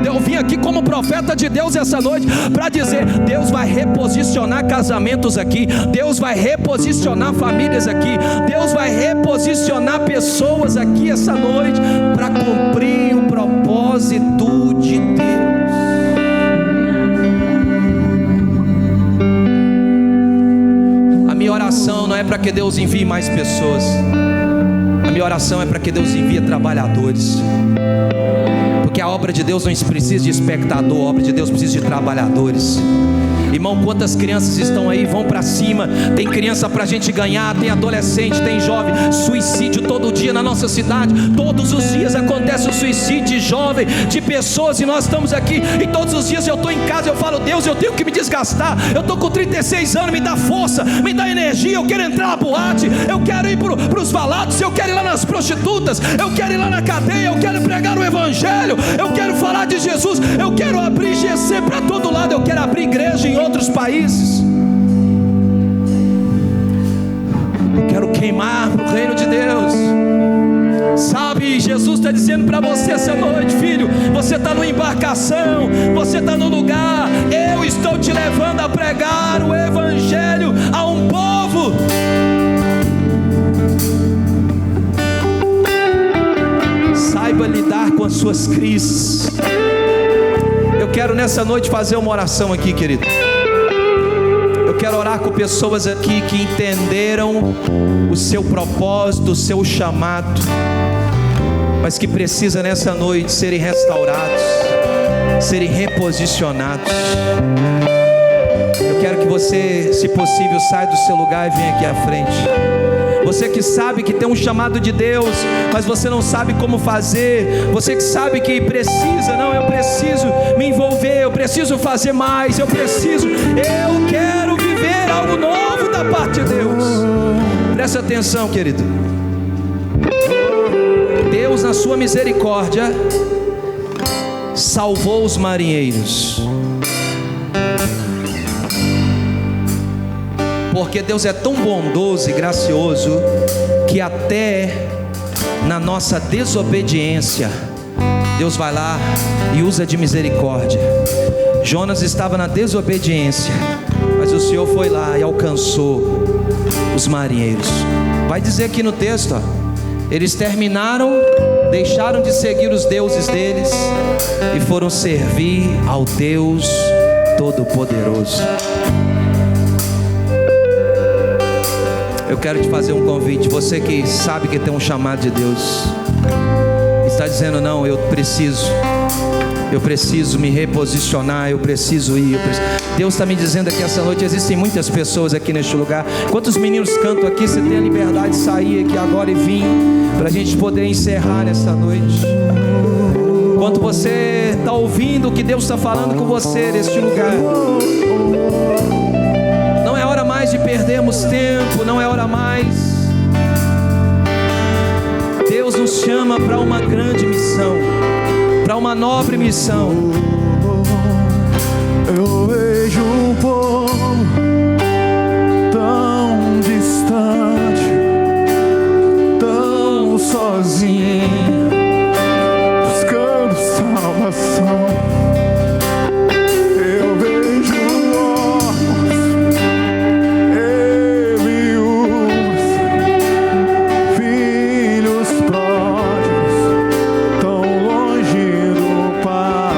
eu vim aqui como profeta de Deus essa noite para dizer: Deus vai reposicionar casamentos aqui, Deus vai reposicionar famílias aqui, Deus vai reposicionar pessoas aqui essa noite para cumprir o propósito de Deus. A minha oração não é para que Deus envie mais pessoas, a minha oração é para que Deus envie trabalhadores. Porque a obra de Deus não precisa de espectador, a obra de Deus precisa de trabalhadores. Irmão, quantas crianças estão aí, vão para cima. Tem criança para a gente ganhar, tem adolescente, tem jovem. Suicídio todo dia na nossa cidade. Todos os dias acontece um suicídio de jovem, de pessoas. E nós estamos aqui, e todos os dias eu estou em casa, eu falo: Deus, eu tenho que me desgastar. Eu estou com 36 anos, me dá força, me dá energia. Eu quero entrar na boate, eu quero ir para os balados, eu quero ir lá nas prostitutas, eu quero ir lá na cadeia, eu quero pregar o evangelho, eu quero falar de Jesus, eu quero abrir GC para todo lado, eu quero abrir igreja em outros países. Eu quero queimar para o reino de Deus. Sabe, Jesus está dizendo para você essa noite: filho, você está numa embarcação, você está no lugar, eu estou te levando a pregar o evangelho a um povo. Saiba lidar com as suas crises. Eu quero nessa noite fazer uma oração aqui, querido. Eu quero orar com pessoas aqui que entenderam o seu propósito, o seu chamado, mas que precisa nessa noite serem restaurados, serem reposicionados. Eu quero que você, se possível, saia do seu lugar e venha aqui à frente. Você que sabe que tem um chamado de Deus, mas você não sabe como fazer. Você que sabe que precisa, não, eu preciso me envolver, eu preciso fazer mais, eu quero viver algo novo da parte de Deus. Presta atenção, querido. Deus, na sua misericórdia, salvou os marinheiros. Porque Deus é tão bondoso e gracioso que até na nossa desobediência Deus vai lá e usa de misericórdia. Jonas estava na desobediência, mas o Senhor foi lá e alcançou os marinheiros. Vai dizer aqui no texto, ó, eles deixaram de seguir os deuses deles e foram servir ao Deus Todo-Poderoso. Eu quero te fazer um convite. Você que sabe que tem um chamado de Deus, está dizendo: não, eu preciso me reposicionar, eu preciso ir. Deus está me dizendo aqui essa noite: existem muitas pessoas aqui neste lugar. Enquanto os meninos cantam aqui, você tem a liberdade de sair aqui agora e vir, para a gente poder encerrar nessa noite. Enquanto você está ouvindo o que Deus está falando com você neste lugar, não é hora mais de perdermos tempo, não é hora mais. Deus nos chama para uma grande missão, para uma nobre missão. Eu vejo um povo tão distante, tão sozinho, buscando salvação. Eu vejo órfãos e viúvas, filhos pródigos, tão longe do Pai.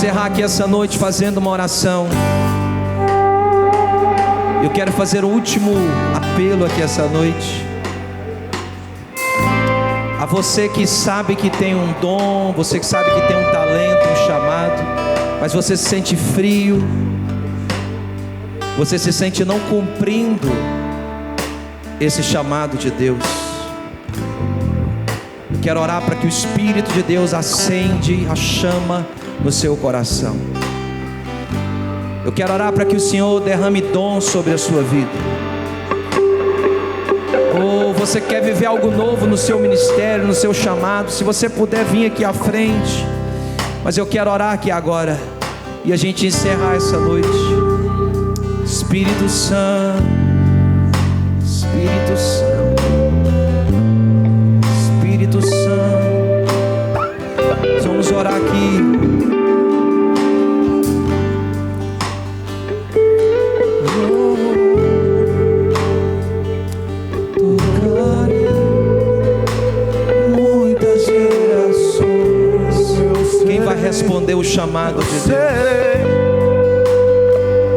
encerrar aqui essa noite fazendo uma oração. Eu quero fazer um último apelo aqui essa noite. A você que sabe que tem um dom, você que sabe que tem um talento, um chamado, mas você se sente frio, você se sente não cumprindo esse chamado de Deus. Eu quero orar para que o Espírito de Deus acende a chama no seu coração. Eu quero orar para que o Senhor derrame dom sobre a sua vida. Ou você quer viver algo novo no seu ministério, no seu chamado, se você puder vir aqui à frente. Mas eu quero orar aqui agora e a gente encerrar essa noite. Espírito Santo, Espírito Santo, Espírito Santo. Nós vamos orar aqui. Responder o chamado de Deus.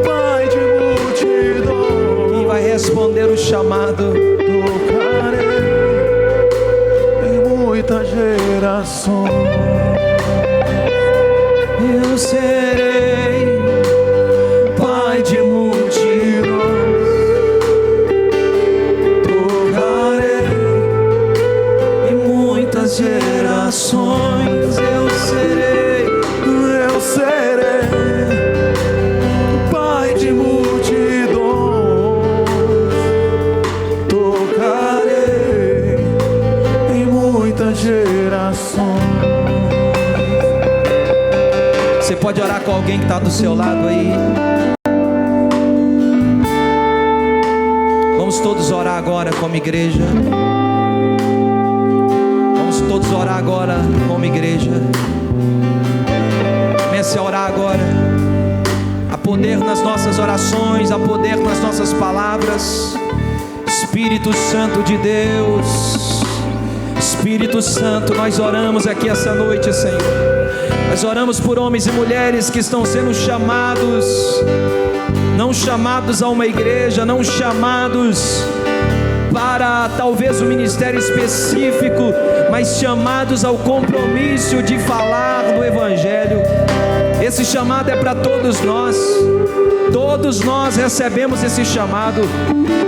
Pai de multidão. Quem vai responder o chamado? Tocarei em muitas gerações. Eu serei pai de multidões. Tocarei em muitas gerações. Eu serei pai de multidões, tocarei em muitas gerações. Você pode orar com alguém que está do seu lado aí. Vamos todos orar agora como igreja. Vamos todos orar agora como igreja. Comece a orar agora. Há poder nas nossas orações, há poder nas nossas palavras. Espírito Santo de Deus, Espírito Santo, nós oramos aqui essa noite, Senhor. Nós oramos por homens e mulheres que estão sendo chamados, não chamados a uma igreja, não chamados para talvez um ministério específico, mas chamados ao compromisso de falar do Evangelho. Esse chamado é para todos nós recebemos esse chamado.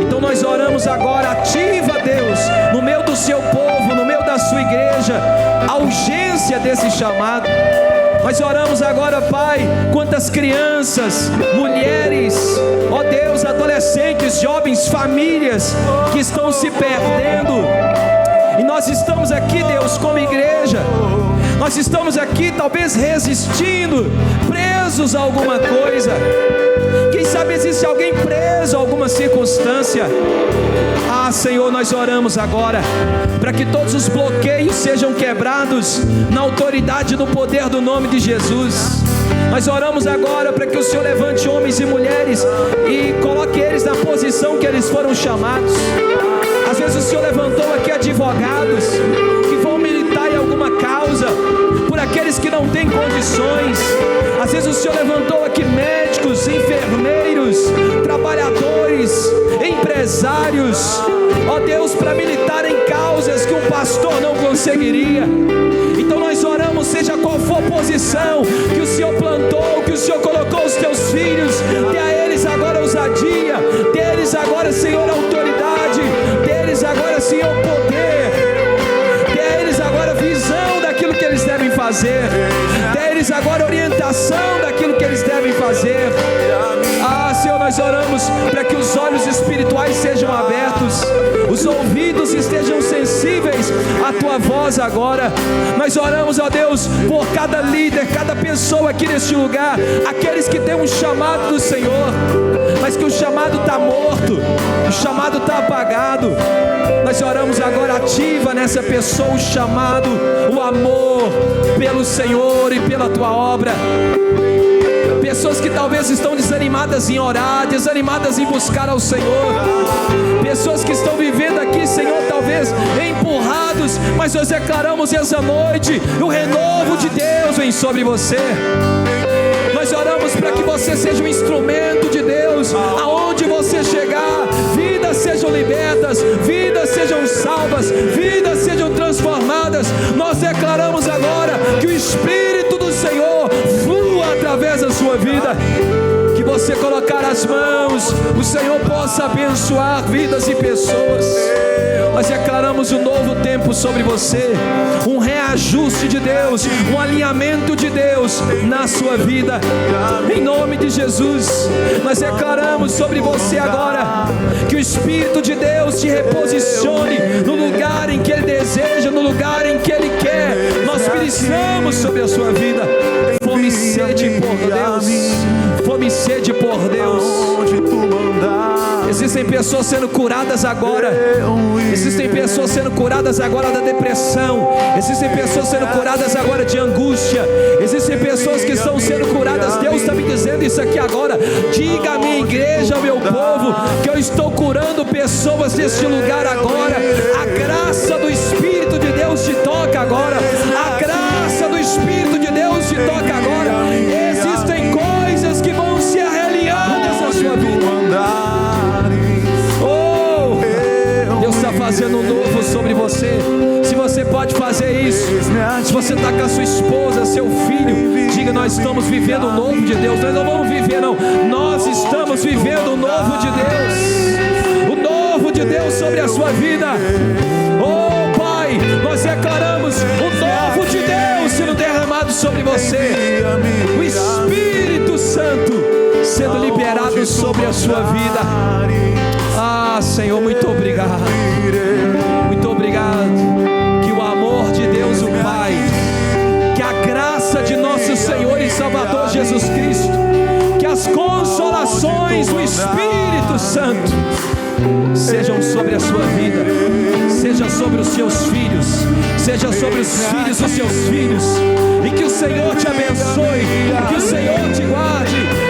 Então nós oramos agora, ativa Deus, no meio do seu povo, no meio da sua igreja, a urgência desse chamado. Nós oramos agora, Pai, quantas crianças, mulheres, ó Deus, adolescentes, jovens, famílias que estão se perdendo. E nós estamos aqui, Deus, como igreja. Nós estamos aqui talvez resistindo, presos a alguma coisa. Quem sabe existe alguém preso a alguma circunstância. Ah, Senhor, nós oramos agora para que todos os bloqueios sejam quebrados na autoridade e no poder do nome de Jesus. Nós oramos agora para que o Senhor levante homens e mulheres e coloque eles na posição que eles foram chamados. Às vezes o Senhor levantou aqui advogados que vão militar em alguma causa por aqueles que não têm condições. Às vezes o Senhor levantou aqui médicos, enfermeiros, trabalhadores, empresários, ó Deus, para militar em causas que um pastor não conseguiria. Então nós oramos, seja qual for a posição que o Senhor plantou, que o Senhor colocou os teus filhos, dê a eles agora ousadia, dê a eles agora, Senhor, autoridade, dê a eles agora, Senhor, poder, dê a eles agora visão daquilo que eles devem fazer, dê a eles agora orientação daquilo que eles devem fazer. Ah, Senhor, nós oramos para que os olhos espirituais sejam abertos, os ouvidos estejam sensíveis à Tua voz agora. Nós oramos, ó Deus, por cada líder, cada pessoa aqui neste lugar, aqueles que têm um chamado do Senhor, mas que o chamado está morto, o chamado está apagado. Nós oramos agora, ativa nessa pessoa o chamado, o amor pelo Senhor e pela Tua obra. Pessoas que talvez estão desanimadas em orar, desanimadas em buscar ao Senhor. Pessoas que estão vivendo aqui, Senhor, talvez empurrados, mas nós declaramos essa noite, o renovo de Deus vem sobre você. para que você seja um instrumento de Deus. Aonde você chegar, vidas sejam libertas, vidas sejam salvas, vidas sejam transformadas. Nós declaramos agora que o Espírito do Senhor flua através da sua vida. Que você colocar as mãos, o Senhor possa abençoar vidas e pessoas. Nós declaramos um novo tempo sobre você, um reajuste de Deus, um alinhamento de Deus na sua vida, em nome de Jesus. Nós declaramos sobre você agora, que o Espírito de Deus te reposicione no lugar em que Ele deseja, no lugar em que Ele quer. Nós ministramos sobre a sua vida, fome e sede por Deus, fome e sede por Deus. Existem pessoas sendo curadas agora. Existem pessoas sendo curadas agora da depressão. Existem pessoas sendo curadas agora de angústia. Existem pessoas que estão sendo curadas. Deus está me dizendo isso aqui agora. Diga à minha igreja, ao meu povo, que eu estou curando pessoas deste lugar agora. A graça do Espírito de Deus te toca agora. A graça do Espírito de Deus te toca agora. Existem coisas que vão se realinhar nessa sua vida. Deus está fazendo um novo sobre você. Se você pode fazer isso, se você está com a sua esposa, seu filho, diga: nós estamos vivendo o novo de Deus. Nós não vamos viver, não, nós estamos vivendo o novo de Deus. O novo de Deus sobre a sua vida. Oh Pai, nós declaramos o novo de Deus sendo derramado sobre você. O Espírito Santo sendo liberado sobre a sua vida. Ah, Senhor, muito obrigado. Muito obrigado. Que o amor de Deus, o Pai, que a graça de nosso Senhor e Salvador Jesus Cristo, que as consolações do Espírito Santo sejam sobre a sua vida, seja sobre os seus filhos, seja sobre os filhos dos seus filhos, e que o Senhor te abençoe, que o Senhor te guarde,